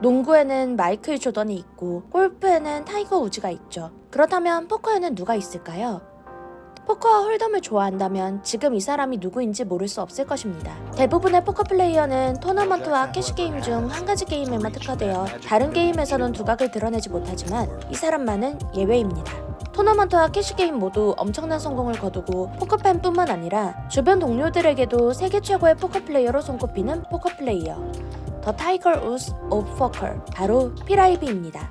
농구에는 마이클 조던이 있고 골프에는 타이거 우즈가 있죠. 그렇다면 포커에는 누가 있을까요? 포커와 홀덤을 좋아한다면 지금 이 사람이 누구인지 모를 수 없을 것입니다. 대부분의 포커 플레이어는 토너먼트와 캐시게임 중 한 가지 게임에만 특화되어 다른 게임에서는 두각을 드러내지 못하지만 이 사람만은 예외입니다. 토너먼트와 캐시게임 모두 엄청난 성공을 거두고 포커팬뿐만 아니라 주변 동료들에게도 세계 최고의 포커 플레이어로 손꼽히는 포커 플레이어, 더 타이거 우즈 오브 포커, 바로 필아이비입니다.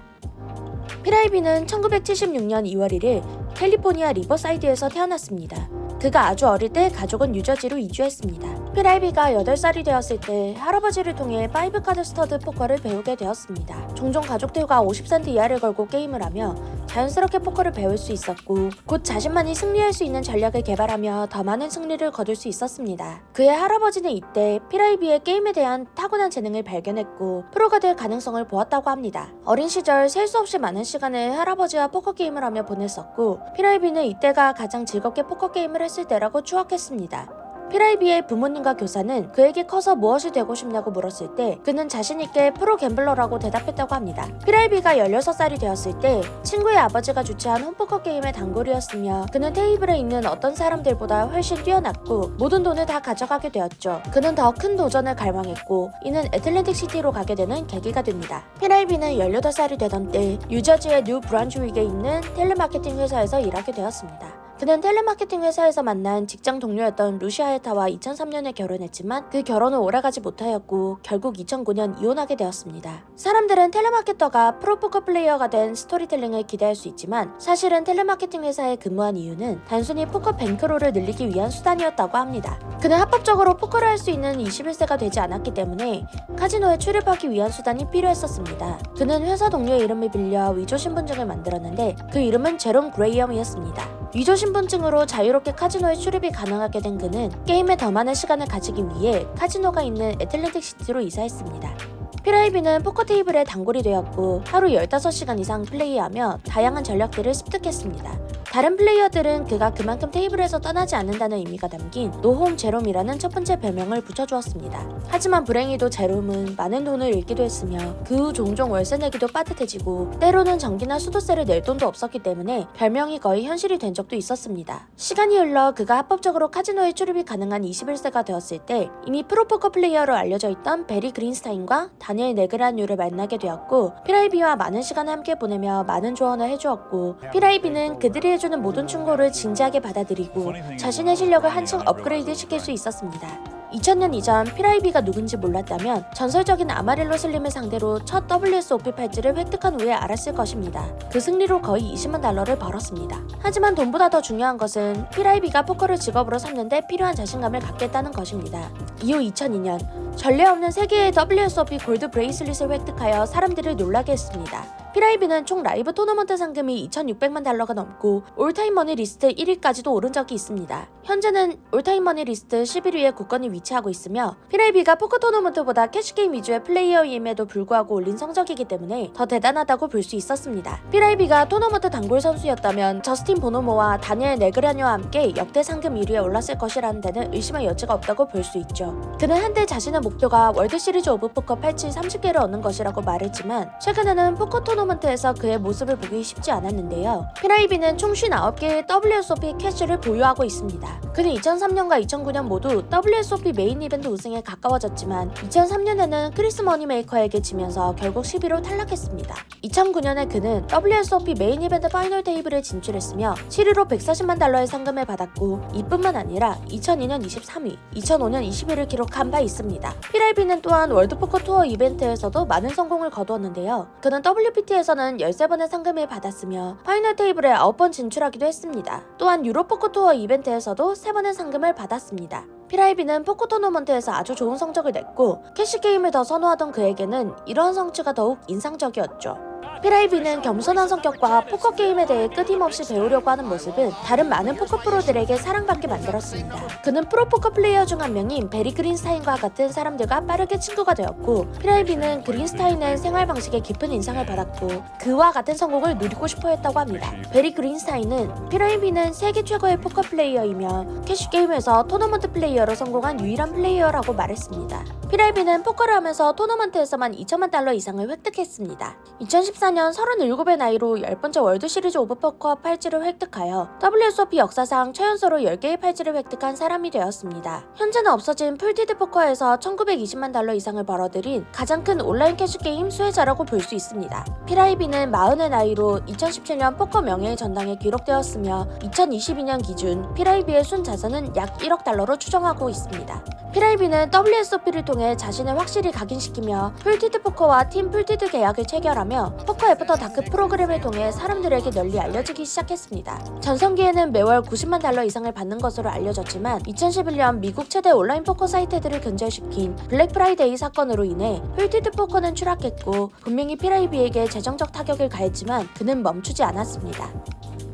필아이비는 1976년 2월 1일 캘리포니아 리버사이드에서 태어났습니다. 그가 아주 어릴 때 가족은 뉴저지로 이주했습니다. 필아이비가 8살이 되었을 때 할아버지를 통해 5카드 스터드 포커를 배우게 되었습니다. 종종 가족들과 50센트 이하를 걸고 게임을 하며 자연스럽게 포커를 배울 수 있었고 곧 자신만이 승리할 수 있는 전략을 개발하며 더 많은 승리를 거둘 수 있었습니다. 그의 할아버지는 이때 필아이비의 게임에 대한 타고난 재능을 발견했고 프로가 될 가능성을 보았다고 합니다. 어린 시절 셀 수 없이 많은 시간을 할아버지와 포커 게임을 하며 보냈었고 필아이비는 이때가 가장 즐겁게 포커 게임을 했을 때라고 추억했습니다. 필아이비의 부모님과 교사는 그에게 커서 무엇이 되고 싶냐고 물었을 때 그는 자신있게 프로 갬블러라고 대답했다고 합니다. 필아이비가 16살이 되었을 때 친구의 아버지가 주최한 홈포커 게임의 단골이었으며 그는 테이블에 있는 어떤 사람들보다 훨씬 뛰어났고 모든 돈을 다 가져가게 되었죠. 그는 더 큰 도전을 갈망했고 이는 애틀랜틱 시티로 가게 되는 계기가 됩니다. 필아이비는 18살이 되던 때 뉴저지의 뉴 브런즈윅에 있는 텔레마케팅 회사에서 일하게 되었습니다. 그는 텔레마케팅 회사에서 만난 직장 동료였던 루시 하야타와 2003년에 결혼했지만 그 결혼은 오래가지 못하였고 결국 2009년 이혼하게 되었습니다. 사람들은 텔레마케터가 프로포커 플레이어가 된 스토리텔링을 기대할 수 있지만 사실은 텔레마케팅 회사에 근무한 이유는 단순히 포커 뱅크롤을 늘리기 위한 수단이었다고 합니다. 그는 합법적으로 포커를 할 수 있는 21세가 되지 않았기 때문에 카지노에 출입하기 위한 수단이 필요했었습니다. 그는 회사 동료의 이름을 빌려 위조 신분증을 만들었는데 그 이름은 제롬 그레이엄이었습니다. 위조 신분증으로 자유롭게 카지노에 출입이 가능하게 된 그는 게임에 더 많은 시간을 가지기 위해 카지노가 있는 애틀랜틱 시티로 이사했습니다. 필아이비는 포커 테이블의 단골이 되었고 하루 15시간 이상 플레이하며 다양한 전략들을 습득했습니다. 다른 플레이어들은 그가 그만큼 테이블에서 떠나지 않는다는 의미가 담긴 노홈 제롬이라는 첫 번째 별명을 붙여주었습니다. 하지만 불행히도 제롬은 많은 돈을 잃기도 했으며 그 후 종종 월세 내기도 빠듯해지고 때로는 전기나 수도세를 낼 돈도 없었기 때문에 별명이 거의 현실이 된 적도 있었습니다. 시간이 흘러 그가 합법적으로 카지노에 출입이 가능한 21세가 되었을 때 이미 프로포커 플레이어로 알려져 있던 베리 그린스타인과 다니엘 네그라뉴를 만나게 되었고 필아이비와 많은 시간을 함께 보내며 많은 조언을 해주었고 필아이비는 그들이 해주는 모든 충고를 진지하게 받아들이고 자신의 실력을 한층 업그레이드 시킬 수 있었습니다. 2000년 이전 필아이비가 누군지 몰랐다면 전설적인 아마릴로 슬림을 상대로 첫 WSOP 팔찌를 획득한 후에 알았을 것입니다. 그 승리로 거의 20만 달러를 벌었습니다. 하지만 돈보다 더 중요한 것은 필아이비가 포커를 직업으로 삼는데 필요한 자신감을 갖겠다는 것입니다. 이후 2002년 전례 없는 세계의 WSOP 골드 브레이슬릿을 획득하여 사람들을 놀라게 했습니다. 필아이비는 총 라이브 토너먼트 상금이 2,600만 달러가 넘고 올타임 머니 리스트 1위까지도 오른 적이 있습니다. 현재는 올타임 머니 리스트 11위에 굳건히 위치하고 있으며 필아이비가 포커 토너먼트보다 캐시게임 위주의 플레이어임에도 불구하고 올린 성적이기 때문에 더 대단하다고 볼 수 있었습니다. 필아이비가 토너먼트 단골 선수였다면 저스틴 보노모와 다니엘 네그라뉴와 함께 역대 상금 1위에 올랐을 것이라는 데는 의심할 여지가 없다고 볼 수 있죠. 그는 한때 자신의 목표가 월드시리즈 오브 포커 팔찌 30개를 얻는 것이라고 말했지만 최근에는 포커 토너먼트에서 그의 모습을 보기 쉽지 않았는데요. 필아이비는 총 59개의 WSOP 캐시를 보유하고 있습니다. 그는 2003년과 2009년 모두 WSOP 메인 이벤트 우승에 가까워졌지만 2003년에는 크리스 머니메이커에게 지면서 결국 10위로 탈락했습니다. 2009년에 그는 WSOP 메인 이벤트 파이널 테이블에 진출했으며 7위로 140만 달러의 상금을 받았고 이뿐만 아니라 2002년 23위, 2005년 20위를 기록한 바 있습니다. 필아이비는 또한 월드포커 투어 이벤트에서도 많은 성공을 거두었는데요. 그는 WPT에서는 13번의 상금을 받았으며 파이널 테이블에 9번 진출하기도 했습니다. 또한 유로포커 투어 이벤트에서도 3번의 상금을 받았습니다. 필아이비는 포커 토너먼트에서 아주 좋은 성적을 냈고 캐시게임을 더 선호하던 그에게는 이러한 성취가 더욱 인상적이었죠. 피라이비는 겸손한 성격과 포커 게임에 대해 끊임없이 배우려고 하는 모습은 다른 많은 포커 프로들에게 사랑받게 만들었습니다. 그는 프로 포커 플레이어 중 한 명인 베리 그린스타인과 같은 사람들과 빠르게 친구가 되었고, 피라이비는 그린스타인의 생활 방식에 깊은 인상을 받았고 그와 같은 성공을 누리고 싶어 했다고 합니다. 베리 그린스타인은 피라이비는 세계 최고의 포커 플레이어이며 캐시 게임에서 토너먼트 플레이어로 성공한 유일한 플레이어라고 말했습니다. 피라이비는 포커를 하면서 토너먼트에서만 2천만 달러 이상을 획득했습니다. 2014년 37의 나이로 10번째 월드 시리즈 오브 포커 팔찌를 획득하여 WSOP 역사상 최연소로 10개의 팔찌를 획득한 사람이 되었습니다. 현재는 없어진 풀티드 포커에서 1920만 달러 이상을 벌어들인 가장 큰 온라인 캐시 게임 수혜자라고 볼 수 있습니다. 피라이비는 40의 나이로 2017년 포커 명예의 전당에 기록되었으며 2022년 기준 피라이비의 순 자산은 약 1억 달러로 추정하고 있습니다. 피라이비는 WSOP를 통해 자신을 확실히 각인시키며 풀티드 포커와 팀 풀티드 계약을 체결하며 포커 애프터 다크 프로그램을 통해 사람들에게 널리 알려지기 시작했습니다. 전성기에는 매월 90만 달러 이상을 받는 것으로 알려졌지만 2011년 미국 최대 온라인 포커 사이트들을 근절시킨 블랙 프라이데이 사건으로 인해 풀티드 포커는 추락했고, 분명히 피라이비에게 재정적 타격을 가했지만 그는 멈추지 않았습니다.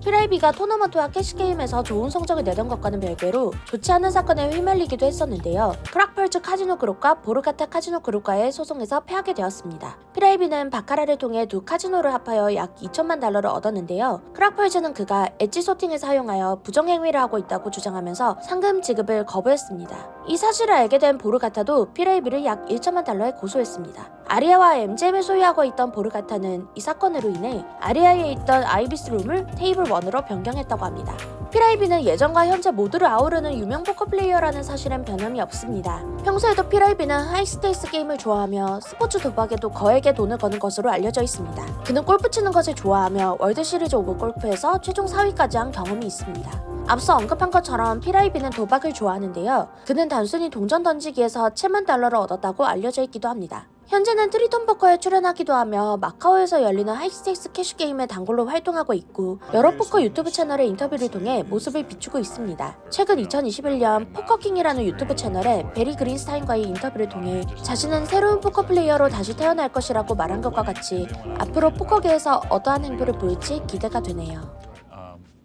피라이비가 토너먼트와 캐시게임에서 좋은 성적을 내던 것과는 별개로 좋지 않은 사건에 휘말리기도 했었는데요. 크락펄츠 카지노 그룹과 보르가타 카지노 그룹과의 소송에서 패하게 되었습니다. 피라이비는 바카라를 통해 두 카지노를 합하여 약 2천만 달러를 얻었는데요. 크락펄츠는 그가 엣지 소팅을 사용하여 부정행위를 하고 있다고 주장하면서 상금 지급을 거부했습니다. 이 사실을 알게 된 보르가타도 피라이비를 약 1천만 달러에 고소했습니다. 아리아와 MGM을 소유하고 있던 보르가타는 이 사건으로 인해 아리아에 있던 아이비스 룸을 테이블 1으로 변경했다고 합니다. 피라이비는 예전과 현재 모두를 아우르는 유명 포커 플레이어라는 사실엔 변함이 없습니다. 평소에도 피라이비는 하이스테이스 게임을 좋아하며 스포츠 도박에도 거액의 돈을 거는 것으로 알려져 있습니다. 그는 골프 치는 것을 좋아하며 월드 시리즈 오브 골프에서 최종 4위까지 한 경험이 있습니다. 앞서 언급한 것처럼 피라이비는 도박을 좋아하는데요. 그는 단순히 동전 던지기에서 7만 달러를 얻었다고 알려져 있기도 합니다. 현재는 트리톤 포커에 출연하기도 하며 마카오에서 열리는 하이스테이스 캐시 게임의 단골로 활동하고 있고, 여러 포커 유튜브 채널의 인터뷰를 통해 모습을 비추고 있습니다. 최근 2021년 포커킹이라는 유튜브 채널에 베리 그린스타인과의 인터뷰를 통해 자신은 새로운 포커 플레이어로 다시 태어날 것이라고 말한 것과 같이 앞으로 포커계에서 어떠한 행보를 보일지 기대가 되네요.